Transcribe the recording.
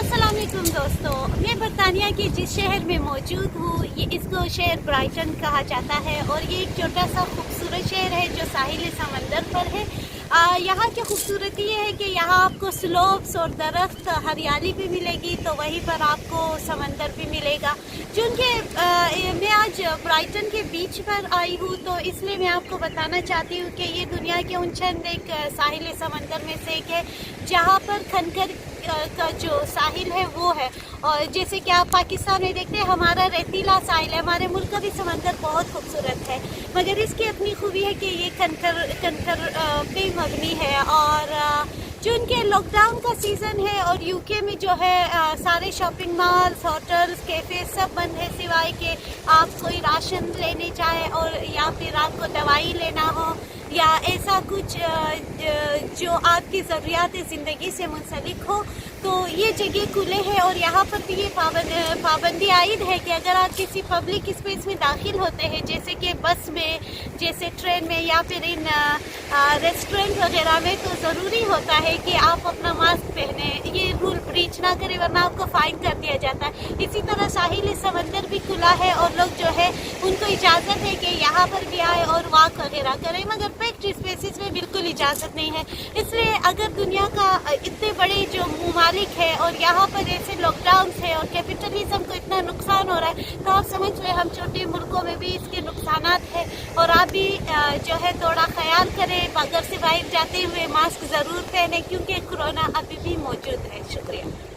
अस्सलाम वालेकुम दोस्तों, मैं बरतानिया के जिस शहर में मौजूद हूँ इसको शहर ब्राइटन कहा जाता है और ये एक छोटा सा खूबसूरत शहर है जो साहिल समंदर पर है। यहाँ की खूबसूरती ये है कि यहाँ आपको स्लोप्स और दरख्त हरियाली भी मिलेगी, तो वहीं पर आपको समंदर भी मिलेगा। चूँकि मैं आज ब्राइटन के बीच पर आई हूँ तो इसलिए मैं आपको बताना चाहती हूँ कि ये दुनिया के उन चंद एक साहिल समंदर में से एक है जहाँ पर खनकर का जो साहिल है वो है। और जैसे कि आप पाकिस्तान में देखते हैं हमारा रेतीला साहिल है, हमारे मुल्क का भी समंदर बहुत खूबसूरत है, मगर इसकी अपनी खूबी है कि ये कंकर पे मबनी है। और चूँकि लॉकडाउन का सीज़न है और यूके में जो है सारे शॉपिंग मॉल्स, होटल्स, कैफ़े सब बंद है, सिवाय कि आप कोई राशन लेने चाहे और या फिर आपको दवाई लेना हो या ऐसा कुछ जो आपकी ज़रूरियात ज़िंदगी से मुंसलिक हो, तो ये जगह खुले हैं। और यहाँ पर भी ये पाबंदी आयद है कि अगर आप किसी पब्लिक स्पेस में दाखिल होते हैं, जैसे कि बस में, जैसे ट्रेन में या फिर इन रेस्टोरेंट वगैरह में, तो ज़रूरी होता है कि आप अपना मास्क पहने, ये रूल ब्रीच ना करें वरना आपको फ़ाइन कर दिया जाता है। इसी तरह साहिल समंदर भी खुला है और लोग जो है उनको इजाज़त है कि यहाँ पर भी आए और वॉक वगैरह करें, मगर पैक्ड स्पेसेस में बिल्कुल इजाज़त नहीं है। इसलिए अगर दुनिया का इतने बड़े जो ममालिक है और यहाँ पर ऐसे लॉकडाउन है और कैपिटलिज्म को इतना नुकसान हो रहा है, तो आप समझ रहे हम छोटे मुल्कों में भी इसके नुकसानात है। और आप भी जो है थोड़ा ख्याल करें, घर से बाहर जाते हुए मास्क ज़रूर पहने क्योंकि कोरोना अभी भी मौजूद है। शुक्रिया।